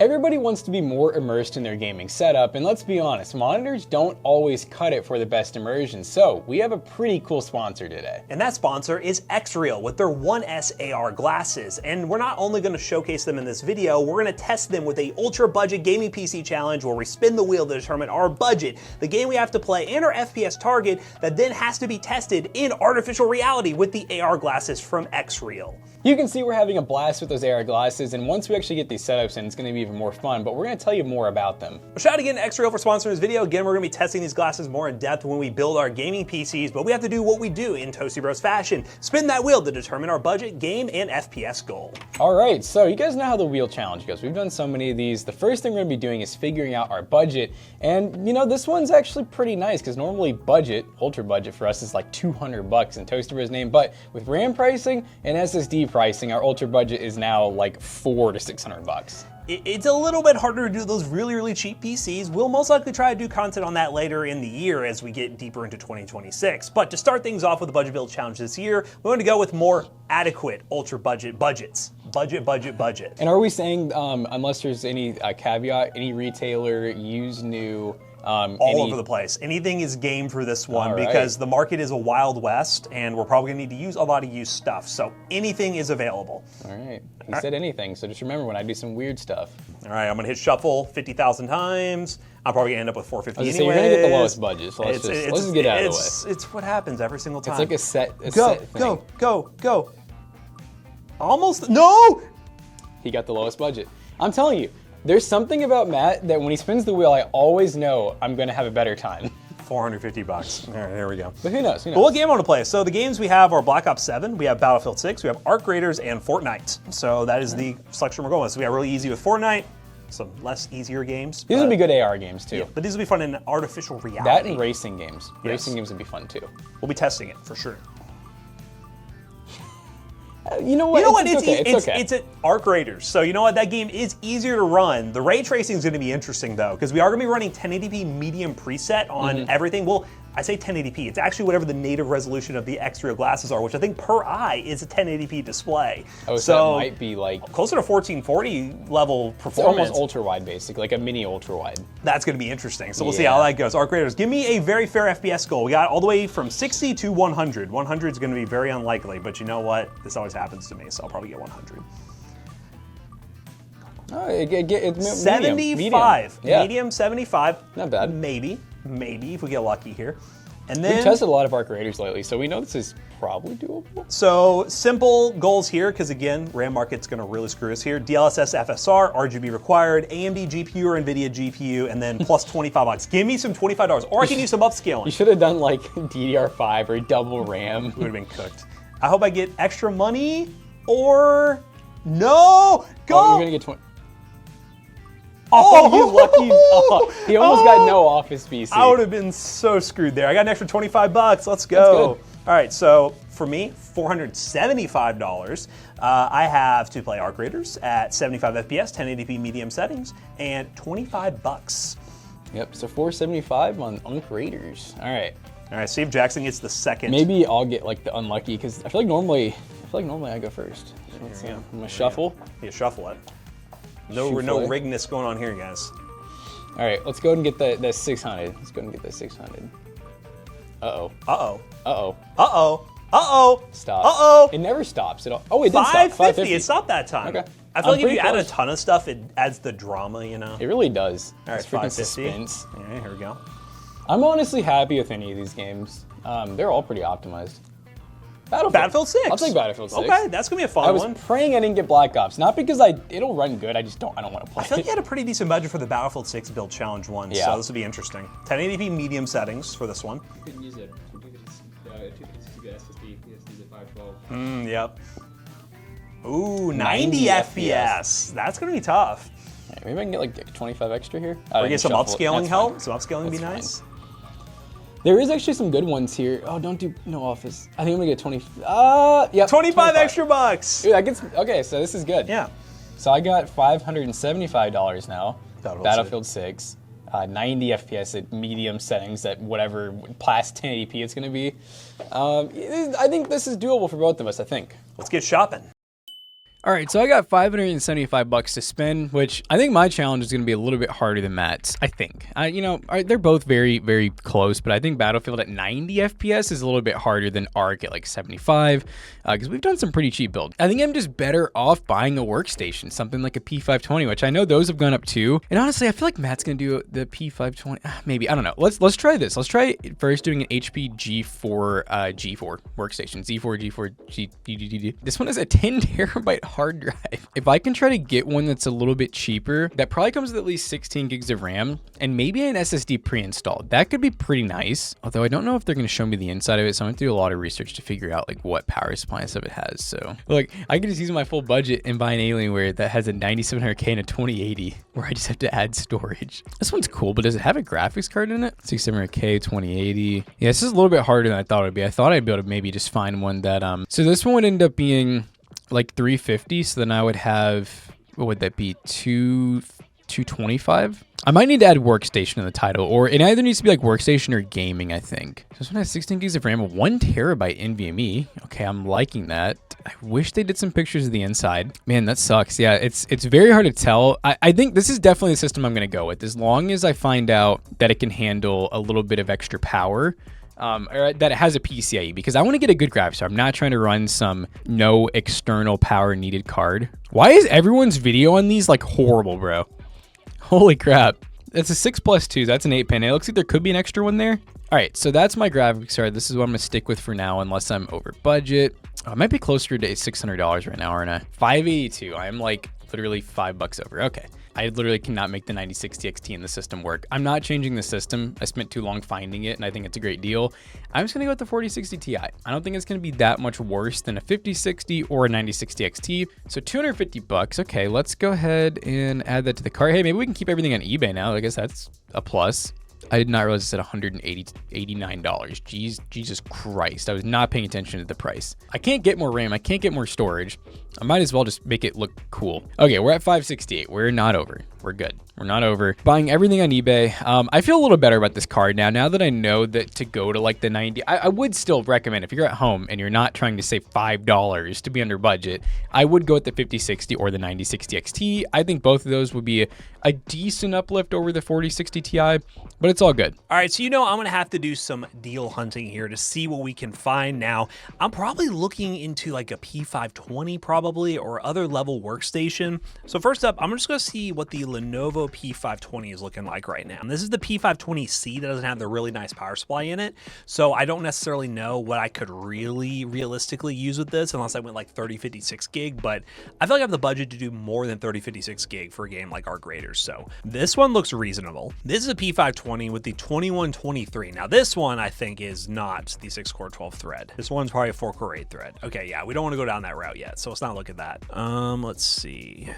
Everybody wants to be more immersed in their gaming setup, and let's be honest, monitors don't always cut it for the best immersion, so we have a pretty cool sponsor today. And that sponsor is XREAL with their 1S AR glasses. And we're not only going to showcase them in this video, we're going to test them with a ultra budget gaming PC challenge where we spin the wheel to determine our budget, the game we have to play, and our FPS target that then has to be tested in artificial reality with the AR glasses from XREAL. You can see we're having a blast with those AR glasses, and once we actually get these setups in, it's going to be even more fun, but we're going to tell you more about them. Shout out again to XREAL for sponsoring this video. Again, we're going to be testing these glasses more in depth when we build our gaming PCs, but we have to do what we do in Toasty Bros fashion. Spin that wheel to determine our budget, game, and FPS goal. Alright, so you guys know how the wheel challenge goes. We've done so many of these. The first thing we're going to be doing is figuring out our budget, and you know, this one's actually pretty nice, because normally budget, ultra budget for us is like $200 in Toasty Bros name, but with RAM pricing and SSD pricing, our ultra budget is now like $400 to $600. It's a little bit harder to do those really cheap PCs. We'll most likely try to do content on that later in the year as we get deeper into 2026. But to start things off with the budget build challenge this year, we're going to go with more adequate ultra budgets. Budget. And are we saying, unless there's any caveat, any retailer, used, new, all over the place. Anything is game for this one because the market is a wild west and we're probably gonna need to use a lot of used stuff. So anything is available. All right, he said anything, so just remember when I do some weird stuff. All right, I'm gonna hit shuffle 50,000 times. I'm probably gonna end up with 450 anyway. You're gonna get the lowest budget, so let's just get out of the way. It's what happens every single time. It's like a set thing. Go. Almost, no! He got the lowest budget. I'm telling you, there's something about Matt that when he spins the wheel, I always know I'm gonna have a better time. $450. All right, there we go. But who knows? But what game I want to play? So the games we have are Black Ops 7, we have Battlefield 6, we have Arc Raiders, and Fortnite. So that is the selection we're going with. So we got really easy with Fortnite, some less easier games. These would be good AR games too. Yeah, but these would be fun in artificial reality. That and racing games. Yes. Racing games would be fun too. We'll be testing it for sure. You know what? It's at Arc Raiders. So you know what? That game is easier to run. The ray tracing is going to be interesting though, because we are going to be running 1080p medium preset on everything. Well, I say 1080p. It's actually whatever the native resolution of the XREAL glasses are, which I think per eye is a 1080p display. Oh, so it might be like closer to 1440 level performance. It's almost ultra wide, basically, like a mini ultra wide. That's going to be interesting. So we'll see how that goes. Arc Raiders, give me a very fair FPS goal. We got all the way from 60 to 100. 100 is going to be very unlikely, but you know what? This always happens to me, so I'll probably get 100. Oh, it's 75. Medium 75. Not bad. Maybe if we get lucky here. And then we've tested a lot of Arc Raiders lately, so we know this is probably doable. So simple goals here, because again, RAM market's going to really screw us here. DLSS FSR, RGB required, AMD GPU or NVIDIA GPU, and then plus $25. Give me some $25, or I can use some upscaling. You should have done like DDR5 or double RAM. Would have been cooked. I hope I get extra money, or no, go. Oh, you're gonna get 20. Oh, you lucky! Oh, he almost got no Office PC. I would have been so screwed there. I got an extra $25. Let's go. All right, so for me, $475. I have to play Arc Raiders at 75 FPS, 1080p medium settings, and $25. Yep. So $475 on Arc Raiders. All right. All right. See if Jackson gets the second. Maybe I'll get like the unlucky because I feel like normally I go first. So I'm gonna shuffle. Yeah, shuffle it. No rigness going on here, guys. All right, let's go ahead and get the 600. Let's go ahead and get the 600. Uh-oh. Uh-oh. Uh-oh. Uh-oh. Uh-oh. Stop. Uh-oh. It never stops. Oh, it did stop. 550. It stopped that time. Okay. I feel like if you add a ton of stuff, it adds the drama, you know? It really does. All right, it's freaking 550. suspense. All right, here we go. I'm honestly happy with any of these games. They're all pretty optimized. Battlefield 6. I'll take Battlefield 6. Okay, that's gonna be a fun one. I was praying I didn't get Black Ops, not because it'll run good. I don't want to play it. I feel like you had a pretty decent budget for the Battlefield 6 build challenge one, so this will be interesting. 1080p medium settings for this one. You can use a 256 SSD. Use a 512. Yep. Ooh, 90 FPS. That's gonna be tough. Right, maybe I can get like 25 extra here. Or get some upscaling help. Some upscaling would be nice. There is actually some good ones here. Oh, don't do no Office. I think I'm gonna get 20. Yep. 25 extra bucks. Dude, that gets okay. So this is good. Yeah. So I got $575 now. Battlefield 6. 90 FPS at medium settings at whatever past 1080p it's gonna be. I think this is doable for both of us. I think. Let's get shopping. All right, so I got $575 to spend, which I think my challenge is going to be a little bit harder than Matt's. I think, they're both very, very close, but I think Battlefield at 90 FPS is a little bit harder than Ark at like 75, because we've done some pretty cheap builds. I think I'm just better off buying a workstation, something like a P520, which I know those have gone up too. And honestly, I feel like Matt's going to do the P520. Maybe, I don't know. Let's try this. Let's try first doing an HP G4 G4 workstation. G4. This one is a 10 terabyte hard drive. If I can try to get one that's a little bit cheaper, that probably comes with at least 16 gigs of RAM and maybe an SSD pre-installed. That could be pretty nice. Although I don't know if they're going to show me the inside of it, so I'm going to do a lot of research to figure out like what power supply and stuff it has. So look, I can just use my full budget and buy an Alienware that has a 9700K and a 2080 where I just have to add storage. This one's cool, but does it have a graphics card in it? 6700K, 2080. Yeah, this is a little bit harder than I thought it would be. I thought I'd be able to maybe just find one that, so this one would end up being like 350. So then I would have, what would that be? 225. I might need to add workstation in the title, or it either needs to be like workstation or gaming, I think. This one has 16 gigs of RAM, 1 terabyte NVMe. Okay, I'm liking that. I wish they did some pictures of the inside. Man, that sucks. Yeah, it's very hard to tell. I think this is definitely the system I'm going to go with, as long as I find out that it can handle a little bit of extra power. Or that it has a PCIe, because I want to get a good graphics card. I'm not trying to run some no external power needed card. Why is everyone's video on these like horrible, bro? Holy crap. That's a 6+2. That's an 8-pin. It looks like there could be an extra one there. All right, so that's my graphics card. This is what I'm going to stick with for now, unless I'm over budget. I might be closer to $600 right now, aren't I? $582. I'm like literally $5 over. Okay. I literally cannot make the 9060 XT in the system work. I'm not changing the system. I spent too long finding it, and I think it's a great deal. I'm just gonna go with the 4060 Ti. I don't think it's gonna be that much worse than a 5060 or a 9060 XT. So $250. Okay, let's go ahead and add that to the cart. Hey, maybe we can keep everything on eBay now. I guess that's a plus. I did not realize it said $189. Jeez, Jesus Christ. I was not paying attention to the price. I can't get more RAM. I can't get more storage. I might as well just make it look cool. Okay, we're at 568. We're not over. We're good. We're not over. Buying everything on eBay. I feel a little better about this card now that I know that to go to like the 90, I would still recommend, if you're at home and you're not trying to save $5 to be under budget, I would go with the 5060 or the 9060 XT. I think both of those would be a decent uplift over the 4060 Ti, but it's all good. All right, so I'm gonna have to do some deal hunting here to see what we can find. Now, I'm probably looking into like a P520 probably, or other level workstation. So first up, I'm just gonna see what the Lenovo P520 is looking like right now. And this is the P520C that doesn't have the really nice power supply in it. So I don't necessarily know what I could really realistically use with this unless I went like 3056 gig, but I feel like I have the budget to do more than 3056 gig for a game like Arc Raiders. So this one looks reasonable. This is a P520 with the 2123. Now this one I think is not the 6-core 12 thread. This one's probably a 4-core 8 thread. Okay, yeah, we don't want to go down that route yet, so let's not look at that. Let's see.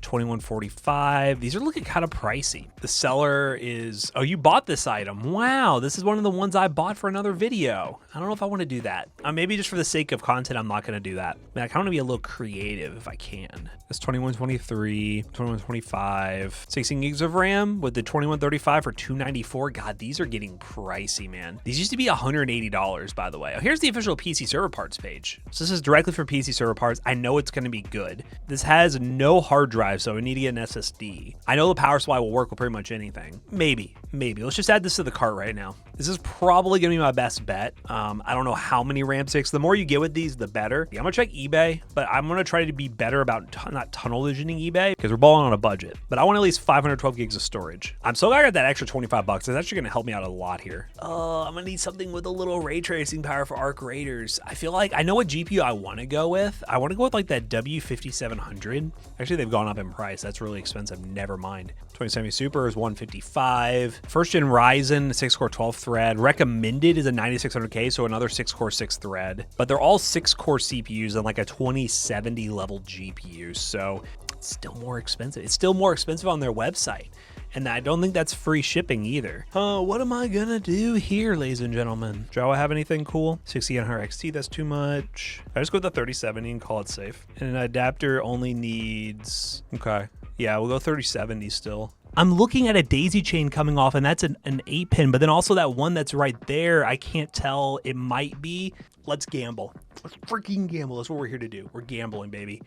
2145. These are looking kind of pricey. The seller is, oh, you bought this item. Wow, this is one of the ones I bought for another video. I don't know if I want to do that. Maybe just for the sake of content, I'm not going to do that. Man, I kind of want to be a little creative if I can. This 2123, 2125, 16 gigs of RAM with the 2135 for 294. God, these are getting pricey, man. These used to be $180, by the way. Oh, here's the official PC server parts page. So this is directly for PC server parts. I know it's going to be good. This has no hard drive, so I need to get an SSD. I know the power supply will work with pretty much anything. Maybe. Let's just add this to the cart right now. This is probably gonna be my best bet. I don't know how many RAM sticks. The more you get with these, the better. Yeah, I'm gonna check eBay, but I'm gonna try to be better about not tunnel visioning eBay because we're balling on a budget. But I want at least 512 gigs of storage. I'm so glad I got that extra $25. It's actually gonna help me out a lot here. I'm gonna need something with a little ray tracing power for Arc Raiders. I feel like I know what GPU I want to go with. I want to go with like that W5700. Actually, they've gone up in price. That's really expensive. Never mind. 2070 Super is 155. First gen Ryzen 6-core 12 thread. Recommended is a 9600K, so another 6-core 6 thread. But they're all 6-core CPUs and like a 2070 level GPU. So it's still more expensive. It's still more expensive on their website. And I don't think that's free shipping either. What am I gonna do here, ladies and gentlemen? Do I have anything cool? 6800 XT, that's too much. I just go with the 3070 and call it safe. And an adapter only needs, okay. Yeah, we'll go 3070 still. I'm looking at a daisy chain coming off, and that's an 8-pin, but then also that one that's right there, I can't tell. It might be let's gamble. Let's freaking gamble. That's what we're here to do. We're gambling, baby.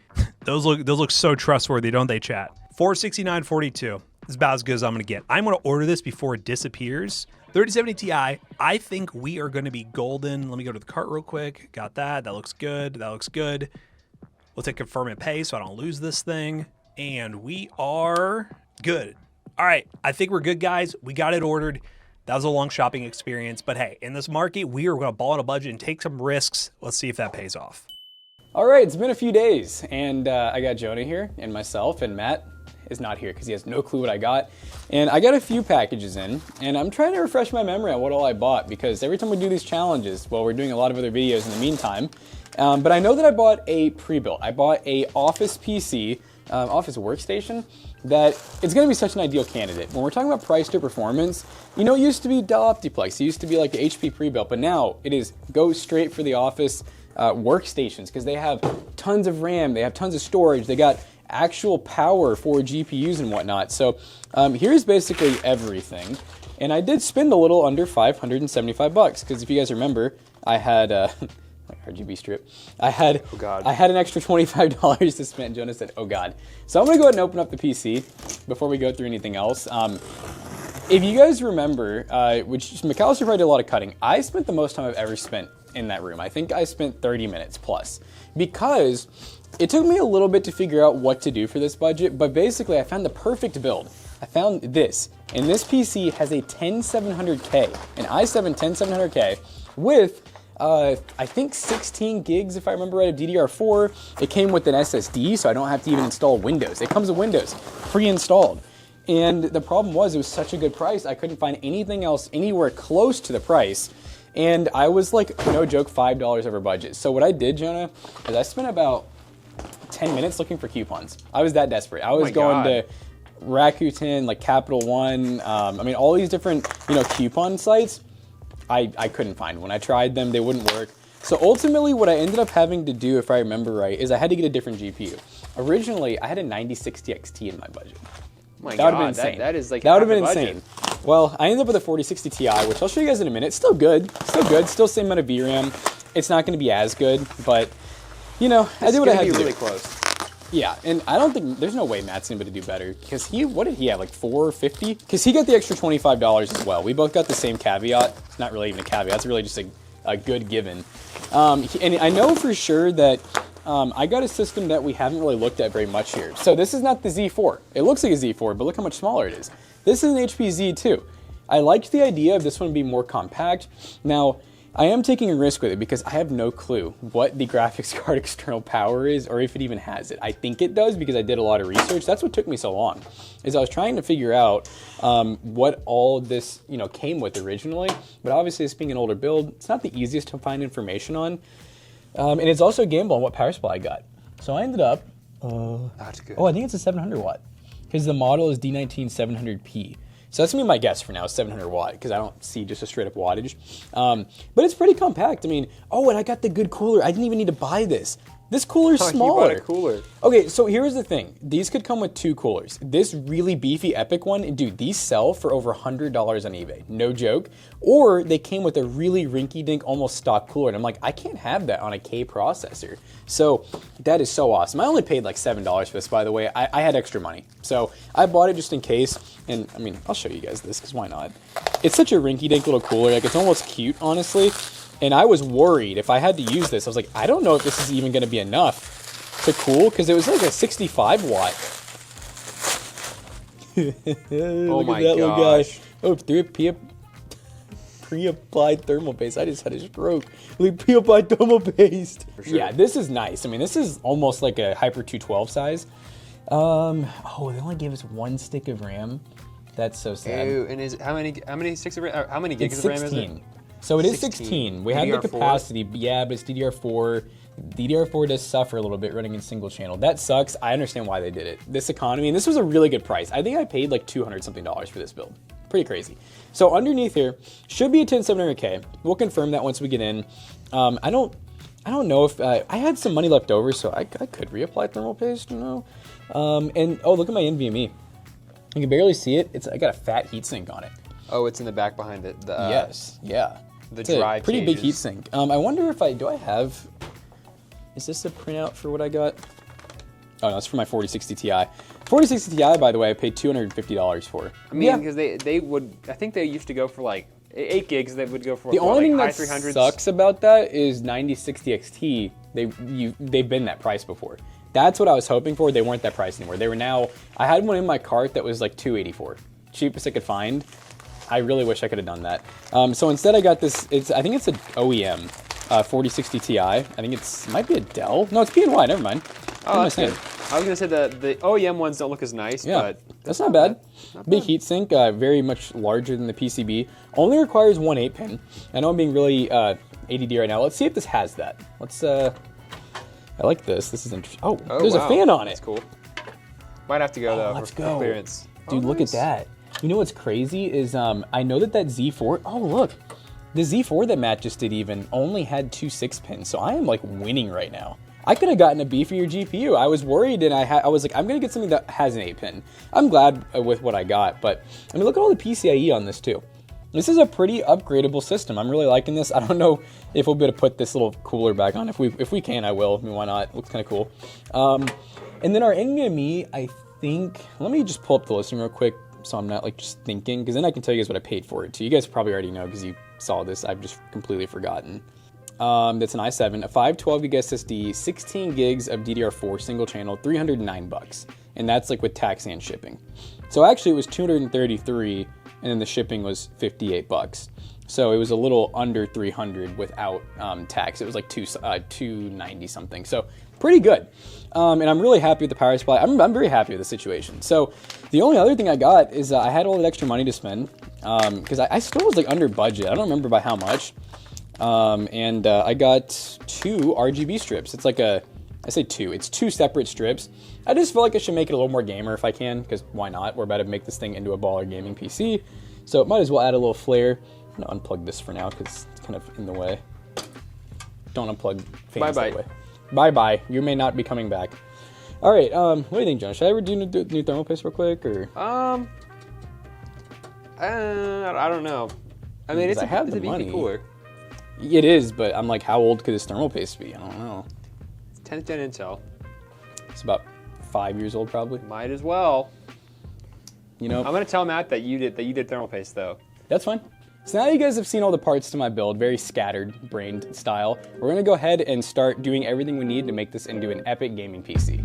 Those look so trustworthy, don't they, chat? $469.42 is about as good as I'm gonna get. I'm gonna order this before it disappears. 3070 Ti, I think we are gonna be golden. Let me go to the cart real quick. Got that, that looks good, that looks good. We'll take confirm and pay so I don't lose this thing. And we are good. All right, I think we're good, guys. We got it ordered. That was a long shopping experience, but hey, in this market, we are gonna ball on a budget and take some risks. Let's see if that pays off. All right, it's been a few days, and I got Jonah here, and myself, and Matt is not here because he has no clue what I got. And I got a few packages in, and I'm trying to refresh my memory on what all I bought, because every time we do these challenges, well, we're doing a lot of other videos in the meantime, but I know that I bought a pre-built. I bought a Office PC, Office workstation, that it's gonna be such an ideal candidate. When we're talking about price to performance, you know, it used to be Dell Optiplex, it used to be like the HP pre-built, but now it is go straight for the Office workstations, because they have tons of RAM, they have tons of storage, they got actual power for GPUs and whatnot. So here's basically everything. And I did spend a little under 575 bucks, because if you guys remember, I had like RGB strip. I had an extra $25 to spend. Jonah said, "Oh God." So I'm gonna go ahead and open up the PC before we go through anything else. If you guys remember, which McAllister probably did a lot of cutting, I spent the most time I've ever spent in that room. I think I spent 30 minutes plus, because it took me a little bit to figure out what to do for this budget, but basically I found the perfect build. I found this, and this PC has a 10700K, an i7 10700K with I think 16 gigs, if I remember right, of DDR4. It came with an SSD, so I don't have to even install Windows. It comes with Windows, pre-installed. And the problem was, it was such a good price, I couldn't find anything else anywhere close to the price. And I was like, no joke, $5 over budget. So what I did, Jonah, is I spent about 10 minutes looking for coupons. I was that desperate. I was going to Rakuten, like Capital One, I mean, all these different, you know, coupon sites. I couldn't find one. I tried them, they wouldn't work. So ultimately what I ended up having to do, if I remember right, is I had to get a different GPU. Originally, I had a 9060 XT in my budget. Oh my That would have God, been insane. that is like that would have half been the budget. insane. Well, I ended up with a 4060 Ti, which I'll show you guys in a minute. Still good, still same amount of VRAM. It's not going to be as good, but you know, I did what I had to do. Really close. Yeah, and I don't think, there's no way Matt's gonna be able to do better, because what did he have, like 450? Because he got the extra $25 as well. We both got the same caveat. It's not really even a caveat, it's really just a good given. And I know for sure that I got a system that we haven't really looked at very much here. So this is not the Z4. It looks like a Z4, but look how much smaller it is. This is an HP Z2. I liked the idea of this one being more compact. Now, I am taking a risk with it because I have no clue what the graphics card external power is, or if it even has it. I think it does because I did a lot of research. That's what took me so long, is I was trying to figure out what all this, you know, came with originally. But obviously, this being an older build, it's not the easiest to find information on. And it's also a gamble on what power supply I got. So I ended up, That's good. oh, I think it's a 700 watt, because the model is D19 700P. So that's gonna be my guess for now, 700 watt, because I don't see just a straight up wattage. But it's pretty compact. I mean, oh, and I got the good cooler. I didn't even need to buy this. This cooler's smaller. You bought a cooler. Okay, so here's the thing. These could come with 2 coolers. This really beefy Epic one, dude, these sell for over $100 on eBay. No joke. Or they came with a really rinky-dink, almost stock cooler. And I'm like, I can't have that on a K processor. So that is so awesome. I only paid like $7 for this, by the way. I had extra money. So I bought it just in case. And I mean, I'll show you guys this, because why not? It's such a rinky-dink little cooler. Like, it's almost cute, honestly. And I was worried if I had to use this. I was like, I don't know if this is even going to be enough to cool, because it was like a 65 watt. Oh Look my at that little guy. gosh. Oh, pre-applied thermal paste. I just had a stroke. Like, pre-applied thermal paste. Sure. Yeah, this is nice. I mean, this is almost like a Hyper 212 size. Oh, they only gave us 1 stick of RAM. That's so sad. Ew, and how many sticks of RAM? How many gigs It's of RAM is 16. it? So it is 16. We have the capacity, yeah, but it's DDR4. DDR4 does suffer a little bit running in single channel. That sucks. I understand why they did it. This economy, and this was a really good price. I think I paid like $200 something for this build. Pretty crazy. So underneath here should be a 10700K. We'll confirm that once we get in. I don't know if I had some money left over, so I could reapply thermal paste, you know. And oh, look at my NVMe. You can barely see it. I got a fat heatsink on it. Oh, it's in the back behind it. Yes, yeah. the It's a dry pretty big cages. heatsink. I wonder if do I have, is this a printout for what I got? Oh no, it's for my 4060 Ti. 4060 Ti, by the way, I paid $250 for. I mean, because they would, I think they used to go for like 8 gigs. They would go for The only thing like that high 300s. sucks about that is 9060 XT. They've been that price before. That's what I was hoping for. They weren't that price anymore. They were now. I had one in my cart that was like $284, cheapest I could find. I really wish I could have done that. So instead, I got this. I think it's an OEM 4060 Ti. I think it might be a Dell. No, it's BNY. Never mind. Oh, that's good. I was gonna say the OEM ones don't look as nice, Yeah, but that's not bad. Big heatsink, very much larger than the PCB. Only requires one 8-pin. I know I'm being really ADD right now. Let's see if this has that. Let's. I like this. This is interesting. Oh, there's a fan on it. That's cool. Might have to go though. Let's for go. clearance. Dude, look at that. You know what's crazy is I know that Z4. Oh look, the Z4 that Matt just did even only had 2 6-pins. So I am like winning right now. I could have gotten a beefier GPU. I was worried, and I was like, I'm gonna get something that has an 8-pin. I'm glad with what I got, but I mean, look at all the PCIe on this too. This is a pretty upgradable system. I'm really liking this. I don't know if we'll be able to put this little cooler back on. If we can, I will. I mean, why not? It looks kind of cool. And then our NVMe, I think. Let me just pull up the listing real quick, so I'm not like just thinking, because then I can tell you guys what I paid for it too. You guys probably already know because you saw this. I've just completely forgotten. That's an i7, a 512 gig SSD, 16 gigs of DDR4 single channel, $309, and that's like with tax and shipping. So actually, it was 233, and then the shipping was $58. So it was a little under 300 without tax. It was like 290 something. So pretty good. And I'm really happy with the power supply. I'm very happy with the situation. So the only other thing I got is I had all that extra money to spend because I still was like under budget. I don't remember by how much. And I got 2 RGB strips. It's like I say 2, it's 2 separate strips. I just feel like I should make it a little more gamer if I can, because why not? We're about to make this thing into a baller gaming PC. So it might as well add a little flair. I'm gonna unplug this for now because it's kind of in the way. Don't unplug fans that way. Bye-bye. You may not be coming back. All right, what do you think, John? Should I ever do new thermal paste real quick, or? I don't know. I mean, it's a beefy cooler. It is, but I'm like, how old could this thermal paste be? I don't know. 10th gen Intel. It's about 5 years old, probably. Might as well. You know, I'm gonna tell Matt that you did thermal paste though. That's fine. So now that you guys have seen all the parts to my build, very scattered-brained style, we're gonna go ahead and start doing everything we need to make this into an epic gaming PC.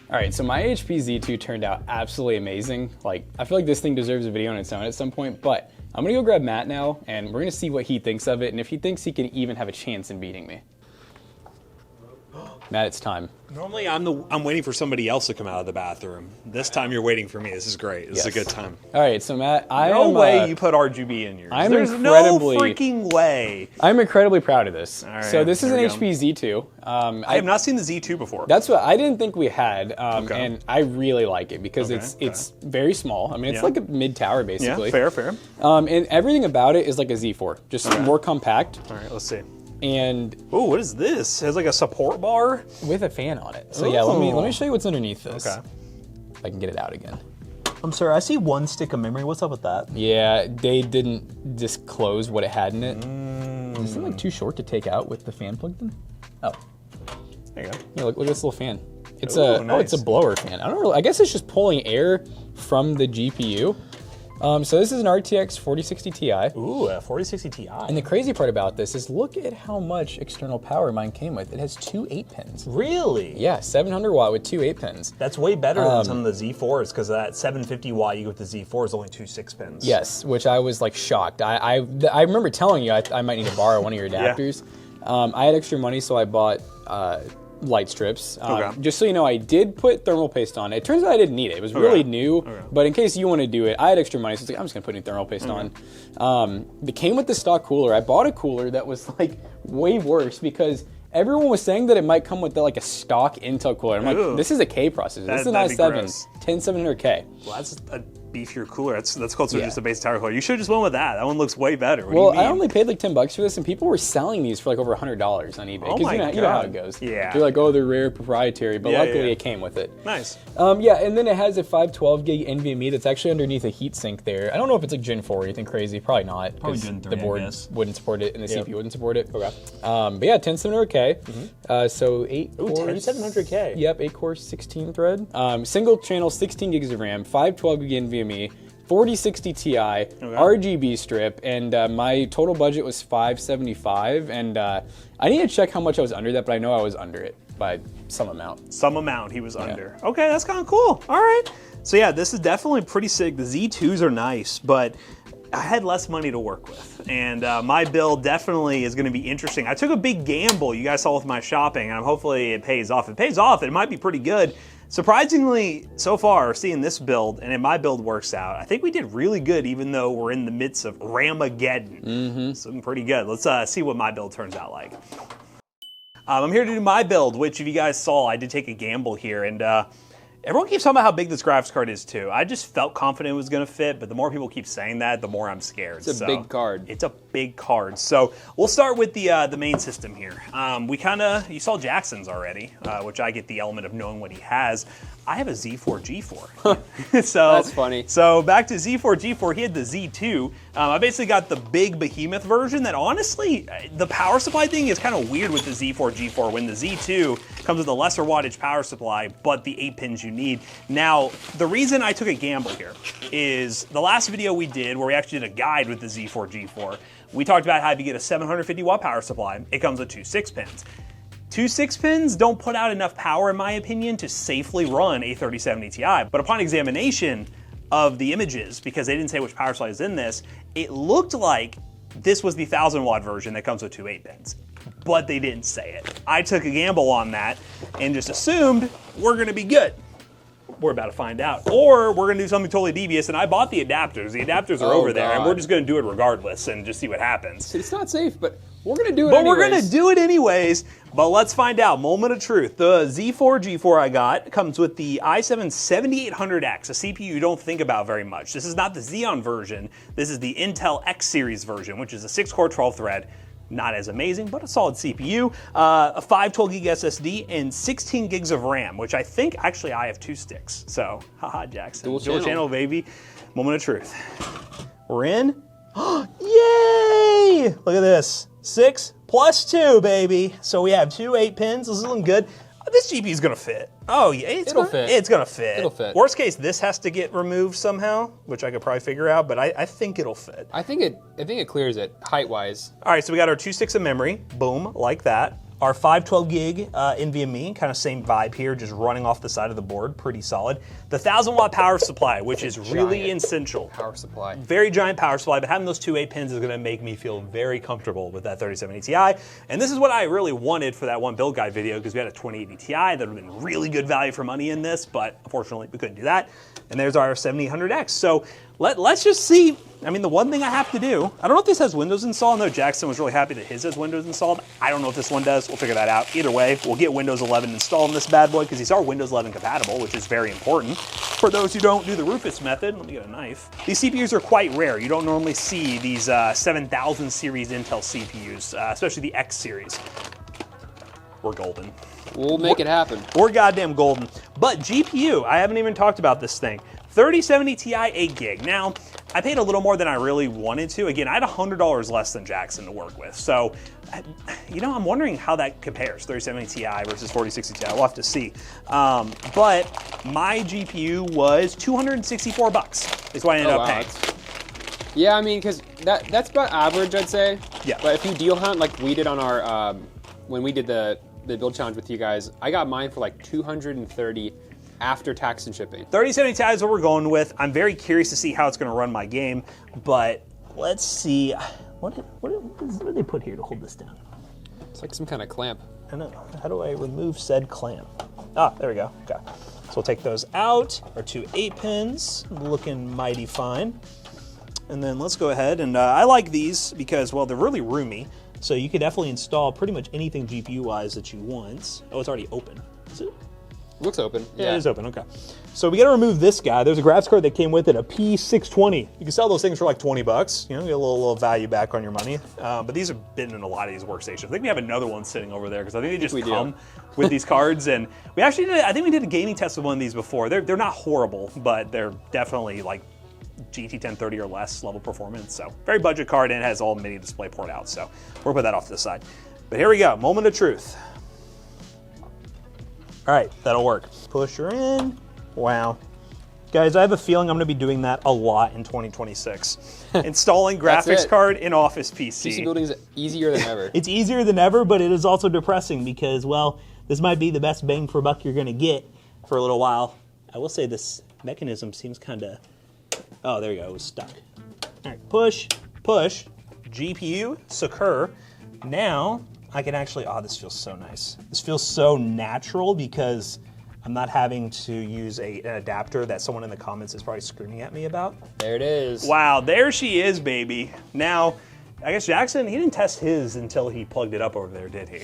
All right, so my HP Z2 turned out absolutely amazing. Like, I feel like this thing deserves a video on its own at some point, but I'm gonna go grab Matt now, and we're gonna see what he thinks of it, and if he thinks he can even have a chance in beating me. Matt, it's time. Normally, I'm waiting for somebody else to come out of the bathroom. This time, you're waiting for me. This is great. This is a good time. All right, so Matt, No way you put RGB in yours. There's no freaking way. I'm incredibly proud of this. All right, so this is an there we HP Z2. I have not seen the Z2 before. That's what I didn't think we had, and I really like it because it's very small. I mean, it's like a mid-tower basically. Yeah, fair. And everything about it is like a Z4, just more compact. All right, let's see. And oh, what is this? It has like a support bar with a fan on it. So yeah, let me show you what's underneath this. Okay. If I can get it out again. I'm sorry, I see 1 stick of memory. What's up with that? Yeah, they didn't disclose what it had in it. Is this thing like too short to take out with the fan plugged in? Oh. There you go. Yeah, look at this little fan. It's nice. it's a blower fan. I don't know. I guess it's just pulling air from the GPU. So this is an RTX 4060 Ti. Ooh, a 4060 Ti. And the crazy part about this is look at how much external power mine came with. It has 2 8-pins. Really? Yeah, 700 watt with 2 8-pins. That's way better than some of the Z4s, because that 750 watt you get with the Z4 is only 2 6-pins. Yes, which I was like shocked. I remember telling you I might need to borrow one of your adapters. I had extra money, so I bought light strips. Just so you know, I did put thermal paste on. It turns out I didn't need it. It was really new, but in case you want to do it, I had extra money, so I was like, I'm just gonna put new thermal paste on. It came with the stock cooler. I bought a cooler that was like way worse because everyone was saying that it might come with like a stock Intel cooler. I'm like, this is a K processor. This is an i7 10700K. Well, that's beefier cooler. That's closer to Yeah. just a base tower cooler. You should have just went with that. That one looks way better. What Well, do you mean? I only paid like $10 for this, and people were selling these for like over $100 on eBay. Oh 'Cause my you know how God. it goes. Yeah. They're like, oh, they're rare, proprietary, but Yeah, luckily yeah. it came with it. Nice. Yeah, and then it has a 512 gig NVMe that's actually underneath a heatsink there. I don't know if it's like Gen 4 or anything crazy. Probably not. Probably 'cause Gen 3, the I board guess. wouldn't support it, and the Yep. CPU wouldn't support it. Okay. But yeah, 10700K. So 8 Ooh, cores. 10700K. Yep, 8 cores, 16 thread. Single channel, 16 gigs of RAM, 512 gig NVMe. 4060 Ti, RGB strip, and my total budget was $575. And I need to check how much I was under that, but I know I was under it by some amount. Some amount he was under. Okay, that's kind of cool. All right. So yeah, this is definitely pretty sick. The Z2s are nice, but I had less money to work with. And my build definitely is going to be interesting. I took a big gamble, you guys saw with my shopping, and hopefully it pays off. If it pays off, it might be pretty good. Surprisingly, so far, seeing this build, and if my build works out, I think we did really good even though we're in the midst of Ramageddon. Something pretty good. Let's see what my build turns out like. I'm here to do my build, which if you guys saw, I did take a gamble here, and everyone keeps talking about how big this graphics card is too. I just felt confident it was gonna fit, but the more people keep saying that, the more I'm scared. It's a big card. It's a big card. So we'll start with the main system here. You saw Jackson's already, which I get the element of knowing what he has. I have a Z4 G4. So That's funny. So back to Z4 G4, he had the Z2. I basically got the big behemoth version that honestly, the power supply thing is kind of weird with the Z4 G4 when the Z2 comes with a lesser wattage power supply, but the 8 pins you need. Now, the reason I took a gamble here is the last video we did where we actually did a guide with the Z4 G4, we talked about how to get a 750 watt power supply. It comes with 2 6 pins. 2 6 pins don't put out enough power, in my opinion, to safely run a 3070 Ti. But upon examination of the images, because they didn't say which power supply is in this, it looked like this was the 1000 watt version that comes with 2 8 pins. But they didn't say it. I took a gamble on that and just assumed we're gonna be good. We're about to find out. Or we're gonna do something totally devious, and I bought the adapters. The adapters are Oh, over there, and God. we're just gonna do it regardless and just see what happens. It's not safe, but we're gonna do it But anyways. we're gonna do it anyways. But let's find out. Moment of truth. The Z4 G4 I got comes with the i7 7800X, a CPU you don't think about very much. This is not the Xeon version. This is the Intel X series version, which is a 6-core 12-thread. Not as amazing, but a solid CPU. A 512 gig SSD and 16 gigs of RAM, which I think actually I have 2 sticks. So, haha, Jackson. Dual Dual channel. channel, baby. Moment of truth. We're in. Yay! Look at this. 6 plus 2, baby. So we have 2 8 pins. This is looking good. This GPU is gonna fit. Oh yeah, It'll fit. It's gonna fit. It'll fit. Worst case, this has to get removed somehow, which I could probably figure out. But I think it'll fit. I think it clears it height wise. All right, so we got our 2 sticks of memory. Boom, like that. Our 512 gig NVMe, kind of same vibe here, just running off the side of the board, pretty solid. The 1000 watt power supply, which is really Giant essential. Power supply. Very giant power supply, but having those 2 8 pins is gonna make me feel very comfortable with that 3070 Ti. And this is what I really wanted for that one build guide video, because we had a 2080 Ti that would have been really good value for money in this, but unfortunately we couldn't do that. And there's our 7800X. So let's just see. I mean, the one thing I have to do, I don't know if this has Windows installed. I know Jackson was really happy that his has Windows installed. I don't know if this one does. We'll figure that out. Either way, we'll get Windows 11 installed in this bad boy because these are Windows 11 compatible, which is very important. For those who don't do the Rufus method, let me get a knife. These CPUs are quite rare. You don't normally see these 7000 series Intel CPUs, especially the X series. We're golden. We'll make it happen. We're goddamn golden. But GPU, I haven't even talked about this thing. 3070 Ti 8 gig. Now, I paid a little more than I really wanted to. Again, I had $100 less than Jackson to work with. So, I'm wondering how that compares, 3070 Ti versus 4060 Ti. We'll have to see. But my GPU was $264 is what I ended up paying. Yeah, I mean, because that's about average, I'd say. Yeah. But if you deal hunt like we did on our, when we did the build challenge with you guys, I got mine for like $230 after tax and shipping. 3070 Ti is what we're going with. I'm very curious to see how it's going to run my game, but let's see. What do they put here to hold this down? It's like some kind of clamp. I know. How do I remove said clamp? Ah, there we go. Okay. So we'll take those out. Our 2 8 pins, looking mighty fine. And then let's go ahead and I like these because, well, they're really roomy. So you could definitely install pretty much anything GPU-wise that you want. Oh, it's already open. Is it? Looks open. Yeah, it is open, okay. So we gotta remove this guy. There's a graphics card that came with it, a P620. You can sell those things for like 20 bucks, you know, get a little value back on your money. But these have been in a lot of these workstations. I think we have another one sitting over there because I think they just come with these cards. And we actually did, I think we did a gaming test with one of these before. They're not horrible, but they're definitely like GT 1030 or less level performance. So very budget card, and it has all mini display port out. So we'll put that off to the side. But here we go, moment of truth. All right, that'll work. Push her in. Wow. Guys, I have a feeling I'm gonna be doing that a lot in 2026. Installing graphics card in Office PC. PC building is easier than ever. It's easier than ever, but it is also depressing because, well, this might be the best bang for buck you're gonna get for a little while. I will say this mechanism seems kinda, oh, there you go, it was stuck. All right, push, push, GPU, secure. Now, I can actually, oh, this feels so nice. This feels so natural because I'm not having to use an adapter that someone in the comments is probably screaming at me about. There it is. Wow, there she is, baby. Now, I guess Jackson, he didn't test his until he plugged it up over there, did he?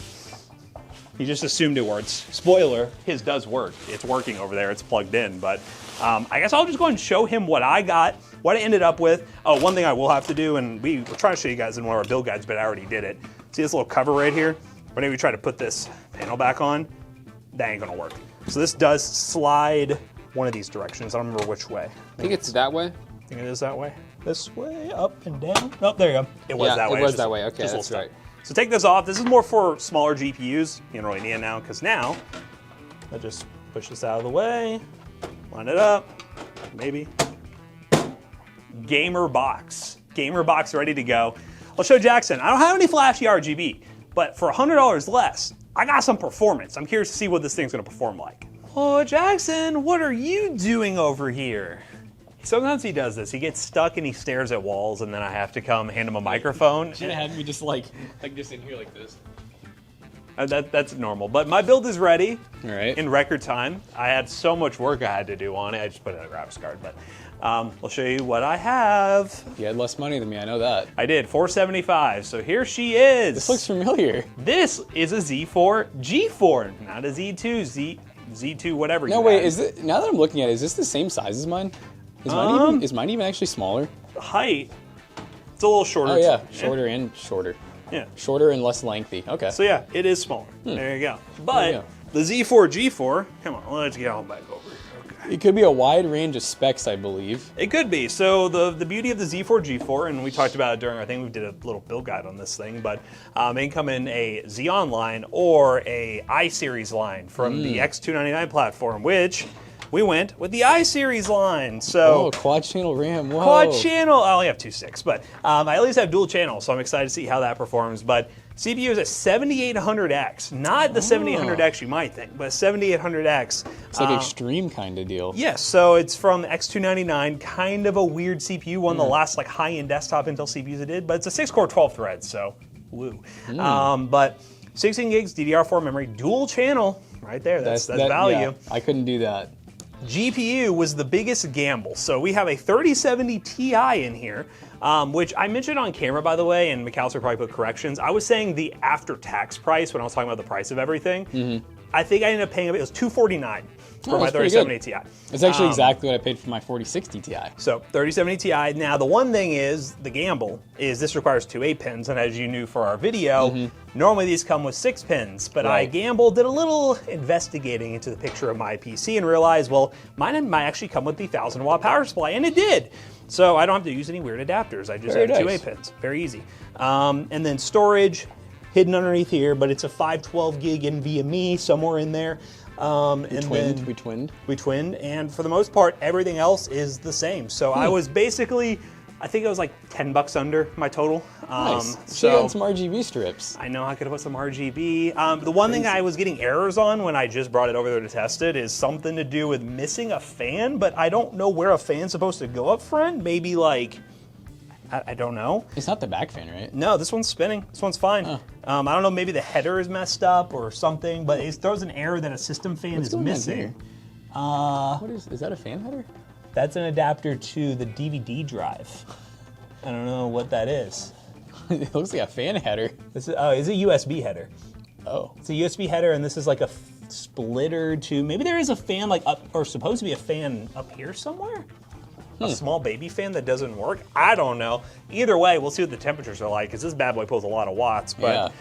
He just assumed it worked. Spoiler, his does work. It's working over there, it's plugged in, but I guess I'll just go ahead and show him what I got, what I ended up with. Oh, one thing I will have to do, and we're trying to show you guys in one of our build guides, but I already did it. See this little cover right here? Whenever we try to put this panel back on, that ain't gonna work. So this does slide one of these directions. I don't remember which way. I think it's that way. I think it is that way. This way, up and down. Oh, there you go. It was that way. It was that way. Okay, that's right. So take this off. This is more for smaller GPUs. You don't really need it now, because now, I'll just push this out of the way, line it up, maybe. Gamer box. Gamer box ready to go. I'll show Jackson. I don't have any flashy RGB, but for $100 less, I got some performance. I'm curious to see what this thing's gonna perform like. Oh, Jackson, what are you doing over here? Sometimes he does this. He gets stuck and he stares at walls, and then I have to come hand him a microphone. Should have had me just like just in here like this. That's normal, but my build is ready. All right. In record time. I had so much work I had to do on it. I just put it in a graphics card, but I'll show you what I have. You had less money than me, I know that. I did, $475. So here she is. This looks familiar. This is a Z4 G4, not a Z2, Z2 whatever. No, wait, is it, now that I'm looking at it, is this the same size as mine? Is mine even actually smaller? The height, it's a little shorter. Oh yeah, shorter and shorter. Yeah. Shorter and less lengthy, okay. So yeah, it is smaller. There you go. But the Z4 G4, come on, let's get all back over here. Okay. It could be a wide range of specs, I believe. It could be. So the beauty of the Z4 G4, and we talked about it during, I think we did a little build guide on this thing, but it can come in a Xeon line or a i-Series line from the X299 platform, which we went with the i-Series line. So oh, quad channel RAM, whoa. Quad channel, I only have 2.6, but I at least have dual channel, so I'm excited to see how that performs. But CPU is a 7800X, not the 7800X you might think, but 7800X. It's like extreme kind of deal. Yes, so it's from X299, kind of a weird CPU, one of the last like high-end desktop Intel CPUs it did, but it's a 6-core 12 threads, so woo. But 16 gigs DDR4 memory, dual channel, right there, that's value. Yeah, I couldn't do that. GPU was the biggest gamble. So we have a 3070 Ti in here, which I mentioned on camera, by the way, and McAllister probably put corrections. I was saying the after-tax price when I was talking about the price of everything. I think I ended up paying, it was $249 for my 3070 Ti. It's actually exactly what I paid for my 4060 Ti. So 3070 Ti. Now the one thing is, the gamble, is this requires 2 8-pins, and as you knew for our video, normally these come with 6 pins, but I gambled, did a little investigating into the picture of my PC and realized, well, mine might actually come with the 1000-watt power supply, and it did. So I don't have to use any weird adapters. I just have 2 8-pins. Very easy. And then storage, hidden underneath here, but it's a 512 gig NVMe somewhere in there. We twinned, and for the most part, everything else is the same. So I was basically, I think it was like $10 under my total. Nice. So you got some RGB strips. I know I could have put some RGB. The one thing I was getting errors on when I just brought it over there to test it is something to do with missing a fan, but I don't know where a fan's supposed to go up front. Maybe like, I don't know. It's not the back fan, right? No, this one's spinning. This one's fine. I don't know, maybe the header is messed up or something, but it throws an error that a system fan is missing. What is that a fan header? That's an adapter to the DVD drive. I don't know what that is. It looks like a fan header. This is, it's a USB header. Oh. It's a USB header, and this is like a splitter to, maybe there is a fan like up, or supposed to be a fan up here somewhere? A small baby fan that doesn't work? I don't know. Either way, we'll see what the temperatures are like, because this bad boy pulls a lot of watts, but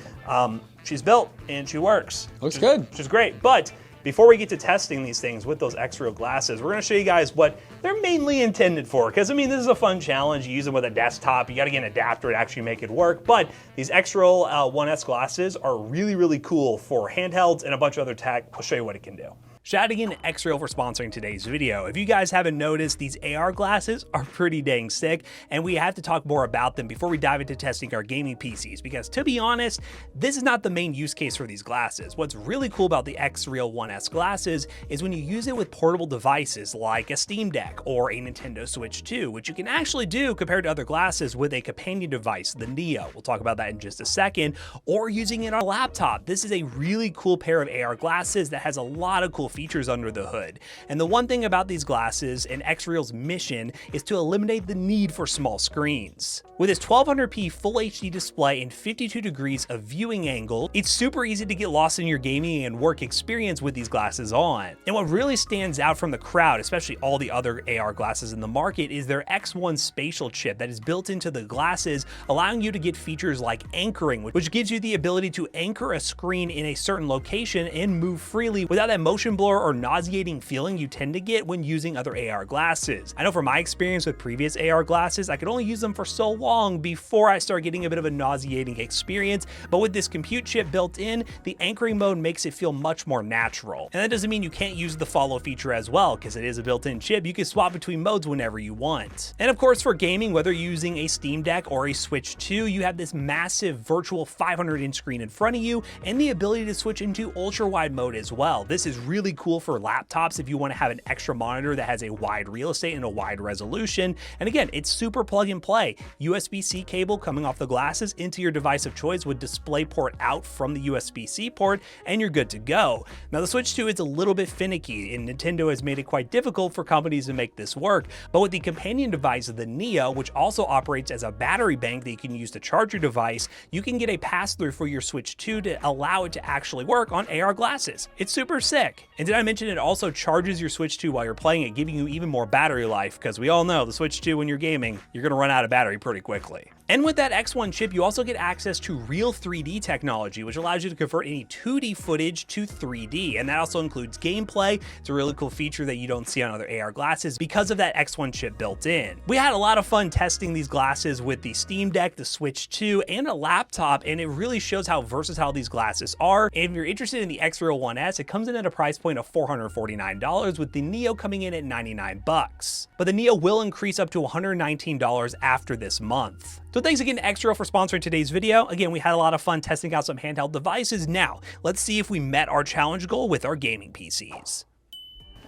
she's built and she works. Looks good. Which is great, but before we get to testing these things with those XREAL glasses, we're gonna show you guys what they're mainly intended for. Because I mean, this is a fun challenge. You use them with a desktop, you gotta get an adapter to actually make it work. But these XREAL 1S glasses are really, really cool for handhelds and a bunch of other tech. I'll show you what it can do. Shout out again to XREAL for sponsoring today's video. If you guys haven't noticed, these AR glasses are pretty dang sick, and we have to talk more about them before we dive into testing our gaming PCs, because to be honest, this is not the main use case for these glasses. What's really cool about the XREAL 1S glasses is when you use it with portable devices like a Steam Deck or a Nintendo Switch 2, which you can actually do compared to other glasses with a companion device, the Neo. We'll talk about that in just a second, or using it on a laptop. This is a really cool pair of AR glasses that has a lot of cool features under the hood. And the one thing about these glasses and XREAL's mission is to eliminate the need for small screens. With its 1200p full HD display and 52 degrees of viewing angle, it's super easy to get lost in your gaming and work experience with these glasses on. And what really stands out from the crowd, especially all the other AR glasses in the market, is their X1 spatial chip that is built into the glasses, allowing you to get features like anchoring, which gives you the ability to anchor a screen in a certain location and move freely without that motion blur or nauseating feeling you tend to get when using other AR glasses. I know from my experience with previous AR glasses, I could only use them for so long before I start getting a bit of a nauseating experience, but with this compute chip built in, the anchoring mode makes it feel much more natural. And that doesn't mean you can't use the follow feature as well, because it is a built-in chip. You can swap between modes whenever you want. And of course, for gaming, whether you're using a Steam Deck or a Switch 2, you have this massive virtual 500-inch screen in front of you and the ability to switch into ultra-wide mode as well. This is really cool for laptops if you want to have an extra monitor that has a wide real estate and a wide resolution. And again, it's super plug and play. USB-C cable coming off the glasses into your device of choice with DisplayPort out from the USB-C port, and you're good to go. Now the Switch 2 is a little bit finicky, and Nintendo has made it quite difficult for companies to make this work, but with the companion device of the Neo, which also operates as a battery bank that you can use to charge your device, you can get a pass-through for your Switch 2 to allow it to actually work on AR glasses. It's super sick. And did I mention it also charges your Switch 2 while you're playing it, giving you even more battery life, because we all know the Switch 2 when you're gaming, you're gonna run out of battery pretty quickly. And with that X1 chip, you also get access to Real 3D technology, which allows you to convert any 2D footage to 3D, and that also includes gameplay. It's a really cool feature that you don't see on other AR glasses because of that X1 chip built in. We had a lot of fun testing these glasses with the Steam Deck, the Switch 2, and a laptop, and it really shows how versatile these glasses are. And if you're interested in the XREAL 1S, it comes in at a price point of $449, with the Neo coming in at $99. But the Neo will increase up to $119 after this month. So thanks again to XREAL for sponsoring today's video. Again, we had a lot of fun testing out some handheld devices. Now, let's see if we met our challenge goal with our gaming PCs.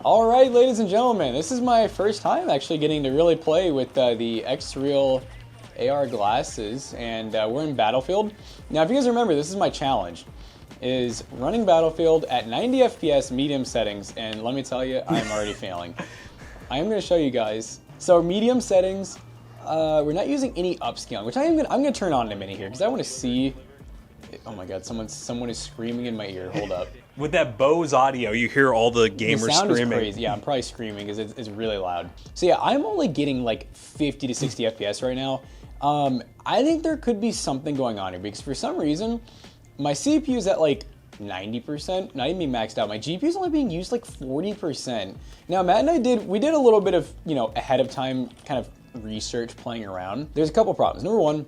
All right, ladies and gentlemen, this is my first time actually getting to really play with the XREAL AR glasses, and we're in Battlefield. Now, if you guys remember, this is my challenge, is running Battlefield at 90 FPS medium settings, and let me tell you, I'm already failing. I am going to show you guys. So medium settings, we're not using any upscaling, which I'm gonna turn on in a minute here because I want to see. Oh my God, someone is screaming in my ear. Hold up. With that Bose audio, you hear all the gamers The sound screaming. is crazy. Yeah, I'm probably screaming because it's really loud. So yeah, I'm only getting like 50 to 60 FPS right now. I think there could be something going on here because for some reason, my CPU is at like 90%, not even maxed out. My GPU is only being used like 40%. Now, Matt and I did a little bit of, ahead of time kind of research playing around. There's a couple problems. Number one,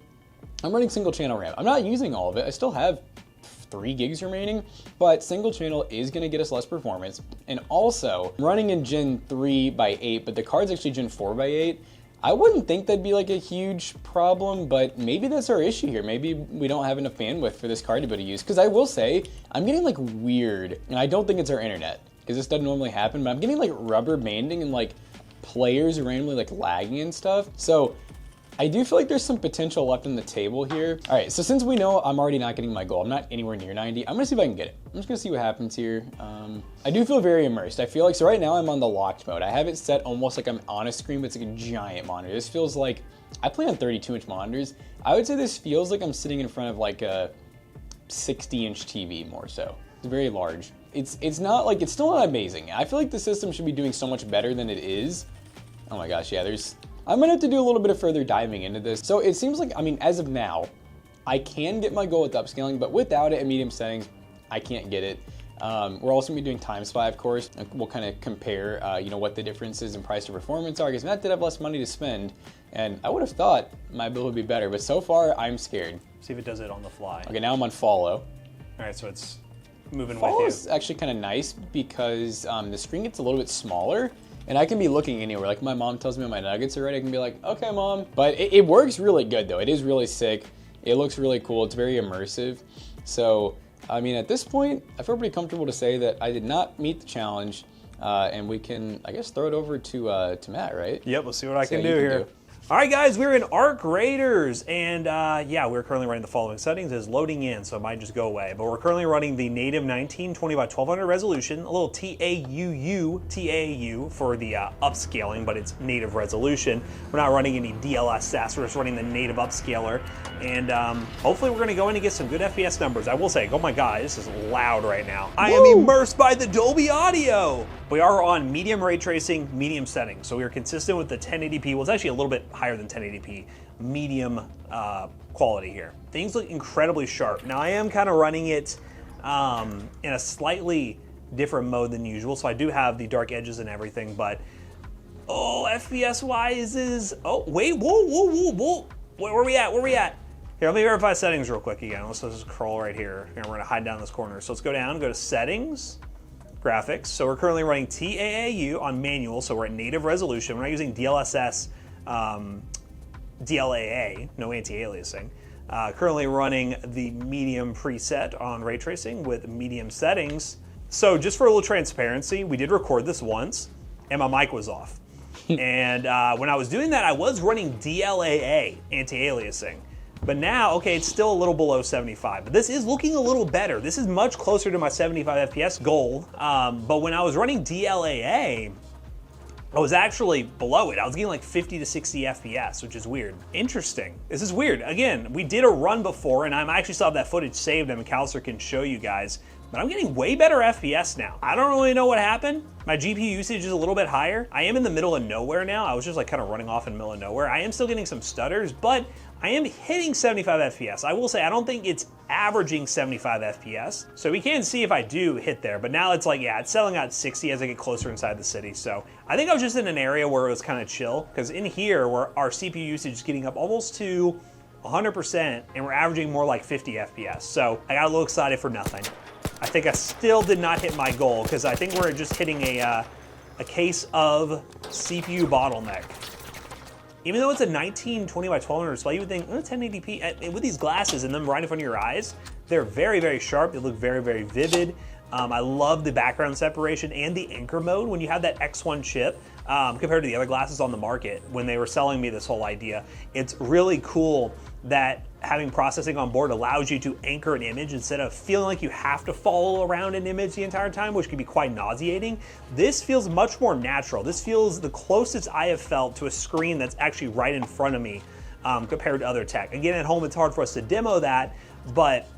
I'm running single channel RAM. I'm not using all of it. I still have 3 gigs remaining, but single channel is gonna get us less performance. And also, I'm running in Gen 3x8, but the card's actually Gen 4x8. I wouldn't think that'd be like a huge problem, but maybe that's our issue here. Maybe we don't have enough bandwidth for this card to be able to use. Because I will say, I'm getting like weird, and I don't think it's our internet, because this doesn't normally happen, but I'm getting like rubber banding and like players randomly like lagging and stuff. So I do feel like there's some potential left on the table here. All right, so since we know I'm already not getting my goal, I'm not anywhere near 90, I'm gonna see if I can get it. I'm just gonna see what happens here. I do feel very immersed. I feel like, so right now I'm on the locked mode. I have it set almost like I'm on a screen, but it's like a giant monitor. This feels like, I play on 32-inch monitors. I would say this feels like I'm sitting in front of like a 60-inch TV more so. It's very large. It's not like, it's still not amazing. I feel like the system should be doing so much better than it is. Oh my gosh, yeah, I'm gonna have to do a little bit of further diving into this. So it seems like, I mean, as of now, I can get my goal with upscaling, but without it in medium settings, I can't get it. We're also gonna be doing time spy, of course. We'll kind of compare, you know, what the differences in price to performance are, because Matt did have less money to spend, and I would have thought my build would be better, but so far, I'm scared. See if it does it on the fly. Okay, now I'm on follow. All right, so it's moving Follow with is you. actually kind of nice because the screen gets a little bit smaller, and I can be looking anywhere. Like my mom tells me my nuggets are ready, I can be like, okay, mom. But it works really good though. It is really sick. It looks really cool. It's very immersive. So, I mean, at this point, I feel pretty comfortable to say that I did not meet the challenge, and we can, I guess, throw it over to Matt, right? Yep, let's see what I See can how do you here. All right, guys, we're in Arc Raiders, and yeah, we're currently running the following settings. It's loading in, so it might just go away. But we're currently running the native 1920 by 1200 resolution, a little TAUU for the upscaling, but it's native resolution. We're not running any DLSS, we're just running the native upscaler. And hopefully we're gonna go in and get some good FPS numbers. I will say, oh my God, this is loud right now. I am immersed by the Dolby Audio. We are on medium ray tracing, medium settings. So we are consistent with the 1080p. Well, it's actually a little bit higher than 1080p, medium quality here. Things look incredibly sharp. Now I am kind of running it in a slightly different mode than usual. So I do have the dark edges and everything, but oh, FPS wise is, oh, wait, whoa. Where are we at? Here, let me verify settings real quick again. Let's just scroll right here. We're gonna hide down this corner. So let's go down, go to settings, graphics. So we're currently running TAAU on manual, so we're at native resolution. We're not using DLSS, DLAA, no anti-aliasing. Currently running the medium preset on ray tracing with medium settings. So just for a little transparency, we did record this once, and my mic was off. And when I was doing that, I was running DLAA, anti-aliasing. But now, okay, it's still a little below 75, but this is looking a little better. This is much closer to my 75 FPS goal. But when I was running DLAA, I was actually below it. I was getting like 50 to 60 FPS, which is weird. Interesting. This is weird. Again, we did a run before, and I actually still have that footage saved, and McAllister can show you guys. But I'm getting way better FPS now. I don't really know what happened. My GPU usage is a little bit higher. I am in the middle of nowhere now. I was just like kind of running off in the middle of nowhere. I am still getting some stutters, but I am hitting 75 FPS. I will say, I don't think it's averaging 75 FPS. So we can see if I do hit there, but now it's like, yeah, it's selling out 60 as I get closer inside the city. So I think I was just in an area where it was kind of chill, because in here, where our CPU usage is getting up almost to 100%, and we're averaging more like 50 FPS. So I got a little excited for nothing. I think I still did not hit my goal, because I think we're just hitting a case of CPU bottleneck. Even though it's a 1920 by 1200 display, you would think, 1080p, with these glasses and them right in front of your eyes, they're very, very sharp. They look very, very vivid. I love the background separation and the anchor mode when you have that X1 chip compared to the other glasses on the market when they were selling me this whole idea. It's really cool that having processing on board allows you to anchor an image instead of feeling like you have to follow around an image the entire time, which can be quite nauseating. This feels much more natural. This feels the closest I have felt to a screen that's actually right in front of me compared to other tech. Again, at home, it's hard for us to demo that, but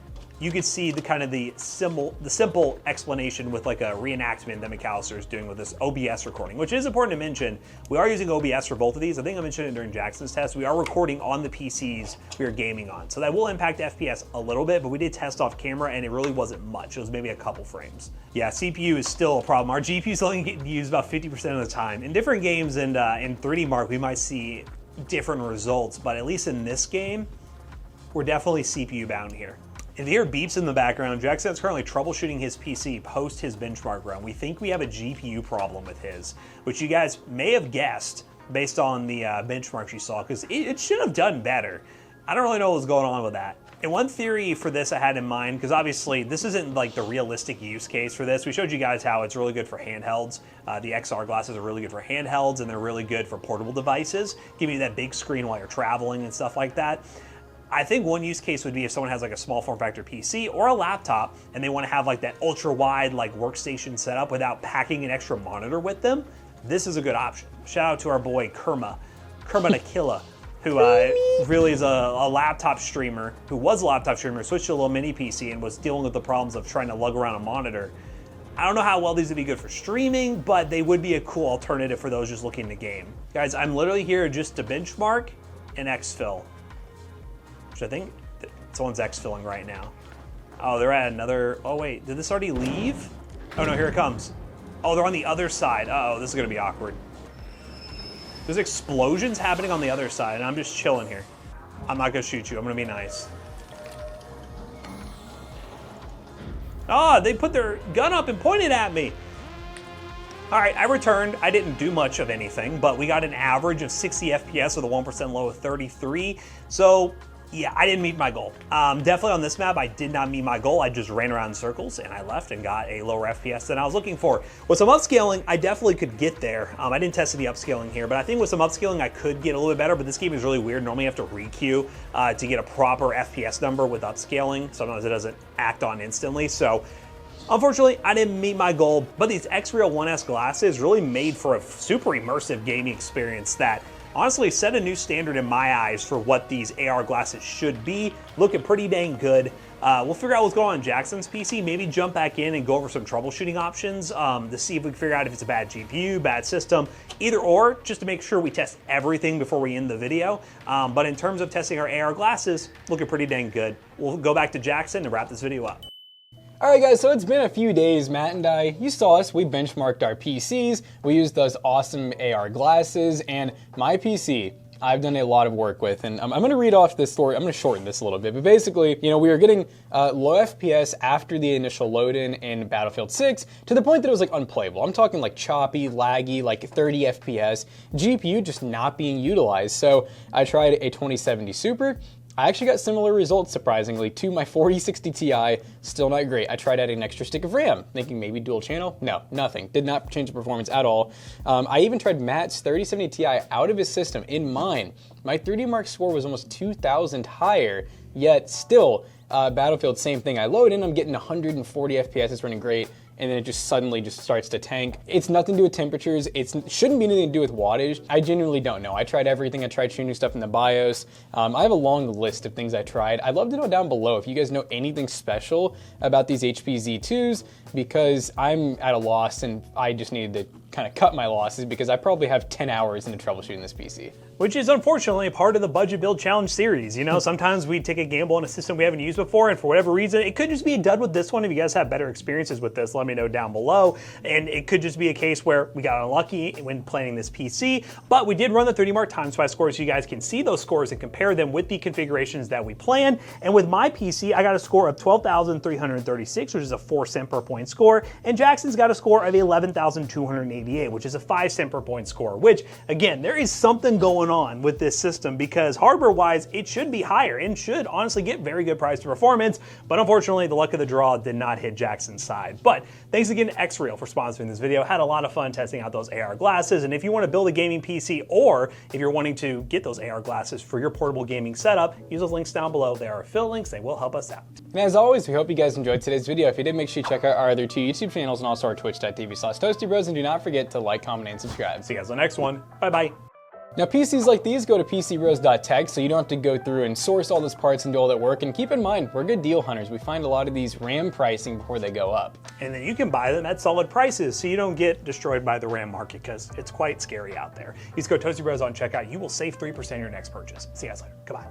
you could see the kind of the simple explanation with like a reenactment that McAllister is doing with this OBS recording, which is important to mention. We are using OBS for both of these. I think I mentioned it during Jackson's test. We are recording on the PCs we are gaming on. So that will impact FPS a little bit, but we did test off camera and it really wasn't much. It was maybe a couple frames. Yeah, CPU is still a problem. Our GPU is only getting used about 50% of the time. In different games and in 3D Mark, we might see different results, but at least in this game, we're definitely CPU bound here. If you hear beeps in the background, Jackson's currently troubleshooting his PC post his benchmark run. We think we have a GPU problem with his, which you guys may have guessed based on the benchmarks you saw, because it should have done better. I don't really know what's going on with that. And one theory for this I had in mind, because obviously this isn't like the realistic use case for this. We showed you guys how it's really good for handhelds. The XR glasses are really good for handhelds, and they're really good for portable devices, giving you that big screen while you're traveling and stuff like that. I think one use case would be if someone has like a small form factor PC or a laptop and they want to have like that ultra wide like workstation setup without packing an extra monitor with them. This is a good option. Shout out to our boy Kerma Nakilla, who really is a laptop streamer, who was a laptop streamer, switched to a little mini PC and was dealing with the problems of trying to lug around a monitor. I don't know how well these would be good for streaming, but they would be a cool alternative for those just looking to game. Guys, I'm literally here just to benchmark and exfil, which I think someone's exfilling right now. Oh, they're at another, oh wait, did this already leave? Oh no, here it comes. Oh, they're on the other side. Uh-oh, this is gonna be awkward. There's explosions happening on the other side, and I'm just chilling here. I'm not gonna shoot you, I'm gonna be nice. Ah, they put their gun up and pointed at me. All right, I returned. I didn't do much of anything, but we got an average of 60 FPS with a 1% low of 33. So yeah, I didn't meet my goal. Definitely on this map, I did not meet my goal. I just ran around in circles and I left and got a lower FPS than I was looking for. With some upscaling, I definitely could get there. I didn't test the upscaling here, but I think with some upscaling, I could get a little bit better, but this game is really weird. Normally you have to re-queue to get a proper FPS number with upscaling. Sometimes it doesn't act on instantly. So unfortunately, I didn't meet my goal, but these XREAL 1S glasses really made for a super immersive gaming experience that honestly set a new standard in my eyes for what these AR glasses should be. Looking pretty dang good. We'll figure out what's going on in Jackson's PC, maybe jump back in and go over some troubleshooting options to see if we can figure out if it's a bad GPU, bad system, either or, just to make sure we test everything before we end the video. But in terms of testing our AR glasses, looking pretty dang good. We'll go back to Jackson and wrap this video up. Alright guys, so it's been a few days, Matt and I, you saw us, we benchmarked our PCs, we used those awesome AR glasses, and my PC, I've done a lot of work with, and I'm going to read off this story. I'm going to shorten this a little bit, but basically, you know, we were getting low FPS after the initial load-in Battlefield 6 to the point that it was like unplayable. I'm talking like choppy, laggy, like 30 FPS, GPU just not being utilized. So I tried a 2070 Super. I actually got similar results, surprisingly, to my 4060 Ti, still not great. I tried adding an extra stick of RAM, thinking maybe dual channel. No, nothing. Did not change the performance at all. I even tried Matt's 3070 Ti out of his system, in mine. My 3D Mark score was almost 2,000 higher, yet still, Battlefield, same thing. I load in, I'm getting 140 FPS, it's running great, and then it just suddenly just starts to tank. It's nothing to do with temperatures. It shouldn't be anything to do with wattage. I genuinely don't know. I tried everything. I tried tuning stuff in the BIOS. I have a long list of things I tried. I'd love to know down below if you guys know anything special about these HP Z2s, because I'm at a loss and I just needed to kind of cut my losses because I probably have 10 hours into troubleshooting this PC. Which is unfortunately part of the budget build challenge series. You know, sometimes we take a gamble on a system we haven't used before, and for whatever reason, it could just be a dud with this one. If you guys have better experiences with this, let me know down below. And it could just be a case where we got unlucky when planning this PC, but we did run the 3D Mark time spy scores so you guys can see those scores and compare them with the configurations that we planned. And with my PC, I got a score of 12,336, which is a 4 cent per point score, and Jackson's got a score of 11,288, which is a 5 cent per point score, which again, there is something going on with this system because hardware-wise, it should be higher and should honestly get very good price to performance, but unfortunately, the luck of the draw did not hit Jackson's side. But thanks again to XREAL for sponsoring this video. Had a lot of fun testing out those AR glasses, and if you want to build a gaming PC or if you're wanting to get those AR glasses for your portable gaming setup, use those links down below. They are affiliate links. They will help us out. And as always, we hope you guys enjoyed today's video. If you did, make sure you check out our other 2 YouTube channels and also our twitch.tv/ToastyBros, and do not forget to like, comment, and subscribe. See you guys on the next one. Bye-bye. Now, PCs like these go to PCBros.tech, so you don't have to go through and source all those parts and do all that work. And keep in mind, we're good deal hunters. We find a lot of these RAM pricing before they go up. And then you can buy them at solid prices so you don't get destroyed by the RAM market because it's quite scary out there. Use code ToastyBros on checkout. You will save 3% on your next purchase. See you guys later. Goodbye.